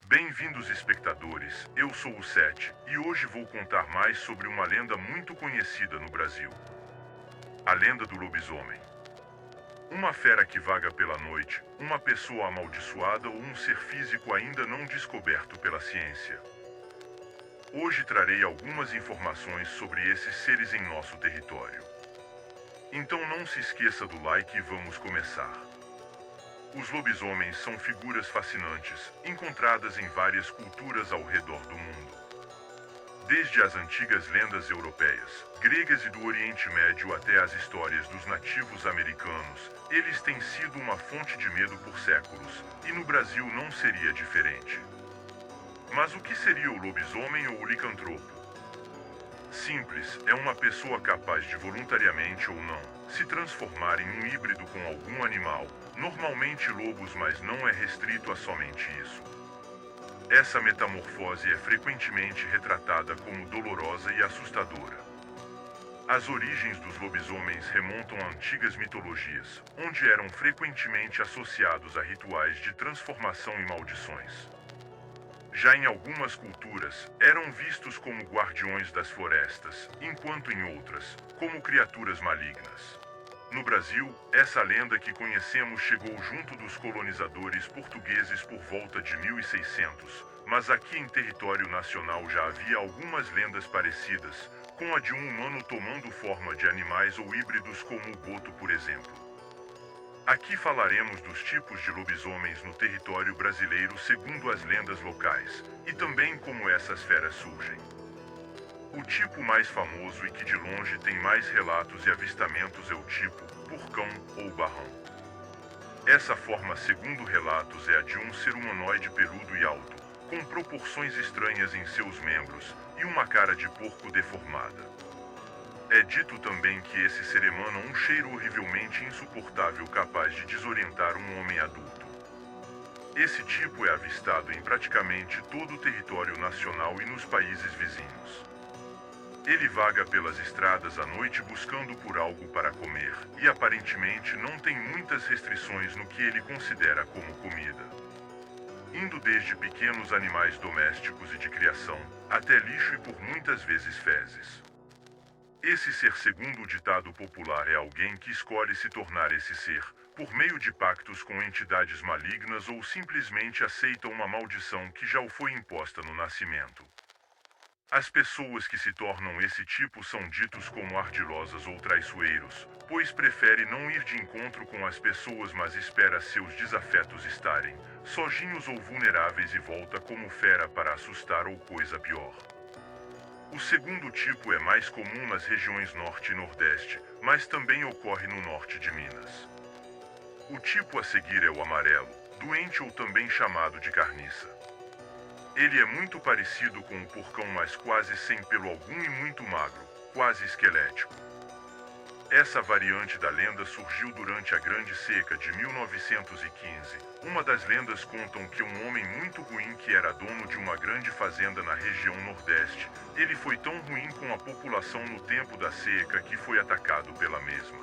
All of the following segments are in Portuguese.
Bem-vindos, espectadores, eu sou o Sete, e hoje vou contar mais sobre uma lenda muito conhecida no Brasil. A lenda do lobisomem. Uma fera que vaga pela noite, uma pessoa amaldiçoada ou um ser físico ainda não descoberto pela ciência. Hoje trarei algumas informações sobre esses seres em nosso território. Então não se esqueça do like e vamos começar. Os lobisomens são figuras fascinantes, encontradas em várias culturas ao redor do mundo. Desde as antigas lendas europeias, gregas e do Oriente Médio até as histórias dos nativos americanos, eles têm sido uma fonte de medo por séculos, e no Brasil não seria diferente. Mas o que seria o lobisomem ou o licantropo? Simples, é uma pessoa capaz de voluntariamente ou não se transformar em um híbrido com algum animal, normalmente lobos, mas não é restrito a somente isso. Essa metamorfose é frequentemente retratada como dolorosa e assustadora. As origens dos lobisomens remontam a antigas mitologias, onde eram frequentemente associados a rituais de transformação e maldições. Já em algumas culturas, eram vistos como guardiões das florestas, enquanto em outras, como criaturas malignas. No Brasil, essa lenda que conhecemos chegou junto dos colonizadores portugueses por volta de 1600, mas aqui em território nacional já havia algumas lendas parecidas, com a de um humano tomando forma de animais ou híbridos como o boto, por exemplo. Aqui falaremos dos tipos de lobisomens no território brasileiro segundo as lendas locais, e também como essas feras surgem. O tipo mais famoso e que de longe tem mais relatos e avistamentos é o tipo porcão ou barrão. Essa forma, segundo relatos, é a de um ser humanoide peludo e alto, com proporções estranhas em seus membros e uma cara de porco deformada. É dito também que esse ser emana um cheiro horrivelmente insuportável capaz de desorientar um homem adulto. Esse tipo é avistado em praticamente todo o território nacional e nos países vizinhos. Ele vaga pelas estradas à noite buscando por algo para comer, e aparentemente não tem muitas restrições no que ele considera como comida. Indo desde pequenos animais domésticos e de criação, até lixo e por muitas vezes fezes. Esse ser, segundo o ditado popular, é alguém que escolhe se tornar esse ser, por meio de pactos com entidades malignas ou simplesmente aceita uma maldição que já o foi imposta no nascimento. As pessoas que se tornam esse tipo são ditos como ardilosas ou traiçoeiros, pois prefere não ir de encontro com as pessoas, mas espera seus desafetos estarem sozinhos ou vulneráveis e volta como fera para assustar ou coisa pior. O segundo tipo é mais comum nas regiões norte e nordeste, mas também ocorre no norte de Minas. O tipo a seguir é o amarelo, doente ou também chamado de carniça. Ele é muito parecido com o porcão, mas quase sem pelo algum e muito magro, quase esquelético. Essa variante da lenda surgiu durante a Grande Seca de 1915. Uma das lendas contam que um homem muito ruim que era dono de uma grande fazenda na região nordeste, ele foi tão ruim com a população no tempo da seca que foi atacado pela mesma.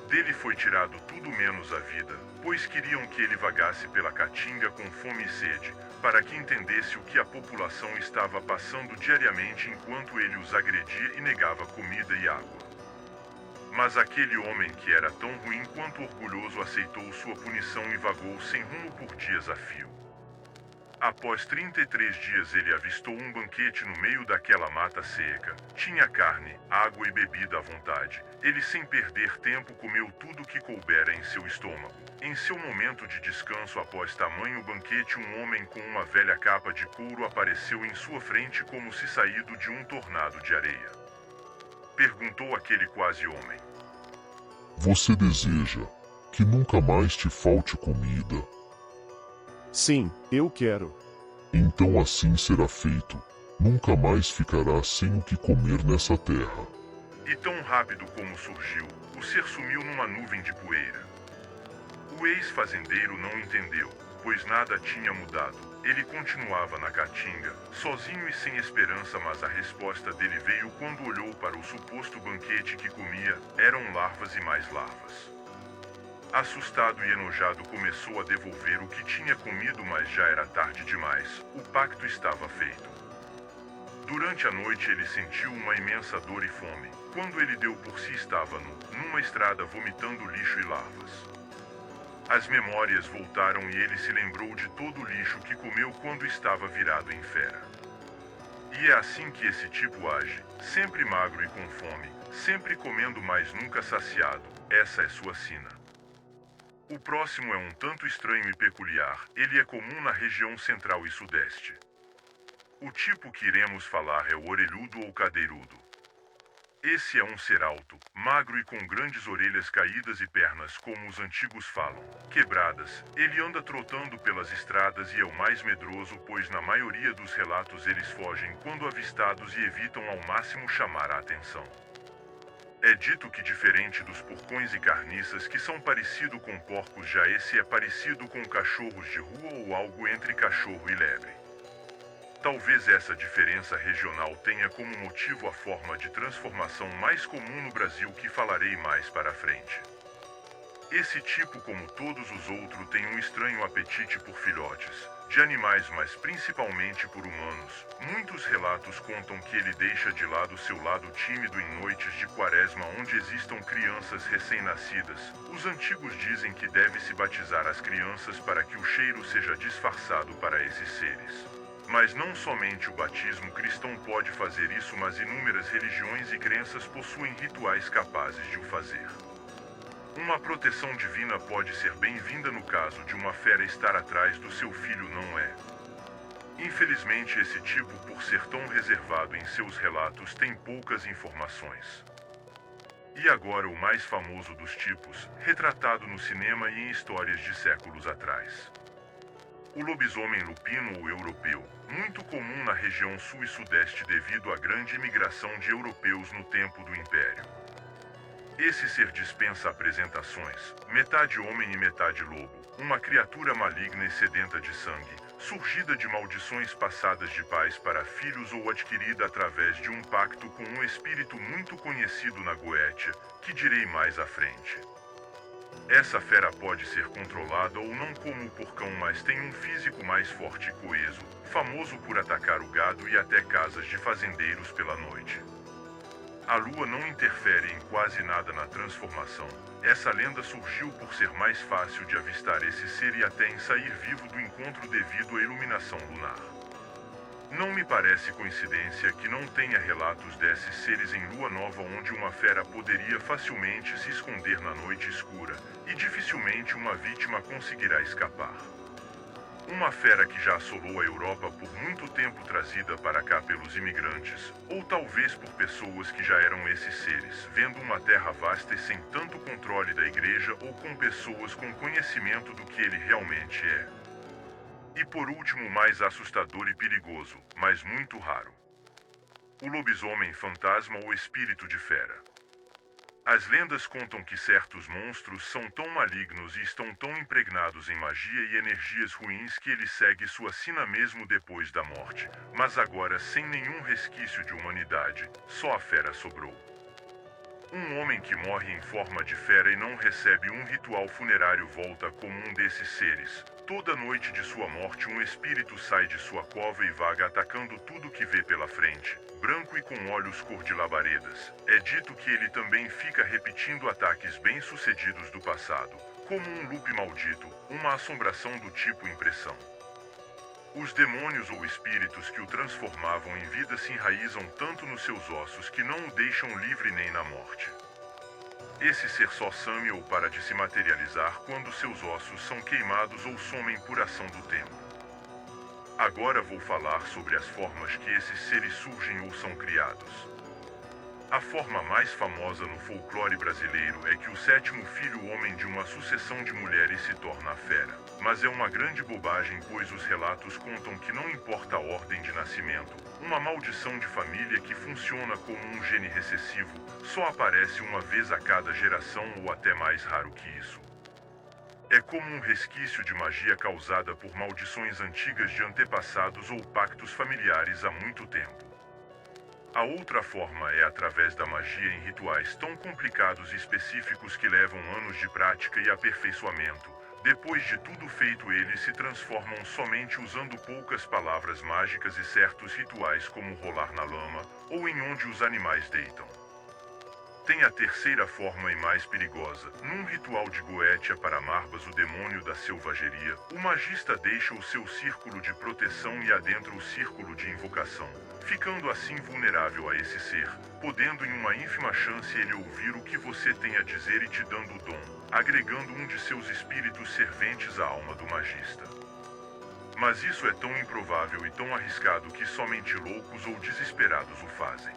Dele foi tirado tudo menos a vida, pois queriam que ele vagasse pela caatinga com fome e sede, para que entendesse o que a população estava passando diariamente enquanto ele os agredia e negava comida e água. Mas aquele homem, que era tão ruim quanto orgulhoso, aceitou sua punição e vagou sem rumo por dias a fio. Após 33 dias ele avistou um banquete no meio daquela mata seca. Tinha carne, água e bebida à vontade. Ele, sem perder tempo, comeu tudo que coubera em seu estômago. Em seu momento de descanso após tamanho banquete, um homem com uma velha capa de couro apareceu em sua frente como se saído de um tornado de areia. Perguntou aquele quase homem: Você deseja que nunca mais te falte comida? Sim, eu quero. Então assim será feito. Nunca mais ficarás sem o que comer nessa terra. E tão rápido como surgiu, o ser sumiu numa nuvem de poeira. O ex-fazendeiro não entendeu, pois nada tinha mudado. Ele continuava na caatinga, sozinho e sem esperança, mas a resposta dele veio quando olhou para o suposto banquete que comia. Eram larvas e mais larvas. Assustado e enojado, começou a devolver o que tinha comido, mas já era tarde demais. O pacto estava feito. Durante a noite ele sentiu uma imensa dor e fome. Quando ele deu por si, estava numa estrada vomitando lixo e larvas. As memórias voltaram e ele se lembrou de todo o lixo que comeu quando estava virado em fera. E é assim que esse tipo age, sempre magro e com fome, sempre comendo, mas nunca saciado. Essa é sua sina. O próximo é um tanto estranho e peculiar. Ele é comum na região central e sudeste. O tipo que iremos falar é o orelhudo ou cadeirudo. Esse é um ser alto, magro e com grandes orelhas caídas e pernas, como os antigos falam, quebradas. Ele anda trotando pelas estradas e é o mais medroso, pois na maioria dos relatos eles fogem quando avistados e evitam ao máximo chamar a atenção. É dito que, diferente dos porcões e carniças, que são parecidos com porcos, já esse é parecido com cachorros de rua ou algo entre cachorro e lebre. Talvez essa diferença regional tenha como motivo a forma de transformação mais comum no Brasil, que falarei mais para frente. Esse tipo, como todos os outros, tem um estranho apetite por filhotes de animais, mas principalmente por humanos. Muitos relatos contam que ele deixa de lado seu lado tímido em noites de quaresma onde existam crianças recém-nascidas. Os antigos dizem que deve-se batizar as crianças para que o cheiro seja disfarçado para esses seres. Mas não somente o batismo cristão pode fazer isso, mas inúmeras religiões e crenças possuem rituais capazes de o fazer. Uma proteção divina pode ser bem-vinda no caso de uma fera estar atrás do seu filho, não é? Infelizmente, esse tipo, por ser tão reservado em seus relatos, tem poucas informações. E agora o mais famoso dos tipos, retratado no cinema e em histórias de séculos atrás. O lobisomem lupino ou europeu, muito comum na região sul e sudeste devido à grande imigração de europeus no tempo do Império. Esse ser dispensa apresentações, metade homem e metade lobo, uma criatura maligna e sedenta de sangue, surgida de maldições passadas de pais para filhos ou adquirida através de um pacto com um espírito muito conhecido na Goétia, que direi mais à frente. Essa fera pode ser controlada ou não como o porcão, mas tem um físico mais forte e coeso, famoso por atacar o gado e até casas de fazendeiros pela noite. A lua não interfere em quase nada na transformação. Essa lenda surgiu por ser mais fácil de avistar esse ser e até em sair vivo do encontro devido à iluminação lunar. Não me parece coincidência que não tenha relatos desses seres em lua nova, onde uma fera poderia facilmente se esconder na noite escura, e dificilmente uma vítima conseguirá escapar. Uma fera que já assolou a Europa por muito tempo, trazida para cá pelos imigrantes, ou talvez por pessoas que já eram esses seres, vendo uma terra vasta e sem tanto controle da igreja, ou com pessoas com conhecimento do que ele realmente é. E por último, o mais assustador e perigoso, mas muito raro: o lobisomem fantasma ou espírito de fera. As lendas contam que certos monstros são tão malignos e estão tão impregnados em magia e energias ruins que ele segue sua sina mesmo depois da morte, mas agora sem nenhum resquício de humanidade, só a fera sobrou. Um homem que morre em forma de fera e não recebe um ritual funerário volta como um desses seres. Toda noite de sua morte, um espírito sai de sua cova e vaga atacando tudo que vê pela frente, branco e com olhos cor de labaredas. É dito que ele também fica repetindo ataques bem-sucedidos do passado, como um loop maldito, uma assombração do tipo impressão. Os demônios ou espíritos que o transformavam em vida se enraizam tanto nos seus ossos que não o deixam livre nem na morte. Esse ser só some ou para de se materializar quando seus ossos são queimados ou somem por ação do tempo. Agora vou falar sobre as formas que esses seres surgem ou são criados. A forma mais famosa no folclore brasileiro é que o sétimo filho homem de uma sucessão de mulheres se torna a fera. Mas é uma grande bobagem, pois os relatos contam que não importa a ordem de nascimento, uma maldição de família que funciona como um gene recessivo só aparece uma vez a cada geração ou até mais raro que isso. É como um resquício de magia causada por maldições antigas de antepassados ou pactos familiares há muito tempo. A outra forma é através da magia em rituais tão complicados e específicos que levam anos de prática e aperfeiçoamento. Depois de tudo feito, eles se transformam somente usando poucas palavras mágicas e certos rituais como rolar na lama, ou em onde os animais deitam. Tem a terceira forma e mais perigosa. Num ritual de Goetia para Marbas, o demônio da selvageria, o magista deixa o seu círculo de proteção e adentra o círculo de invocação, ficando assim vulnerável a esse ser, podendo em uma ínfima chance ele ouvir o que você tem a dizer e te dando o dom, agregando um de seus espíritos serventes à alma do magista. Mas isso é tão improvável e tão arriscado que somente loucos ou desesperados o fazem.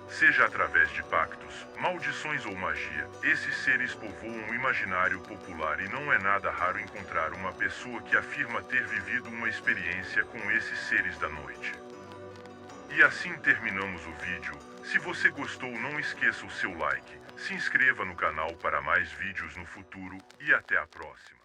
Seja através de pactos, maldições ou magia, esses seres povoam o imaginário popular e não é nada raro encontrar uma pessoa que afirma ter vivido uma experiência com esses seres da noite. E assim terminamos o vídeo. Se você gostou, não esqueça o seu like, se inscreva no canal para mais vídeos no futuro e até a próxima.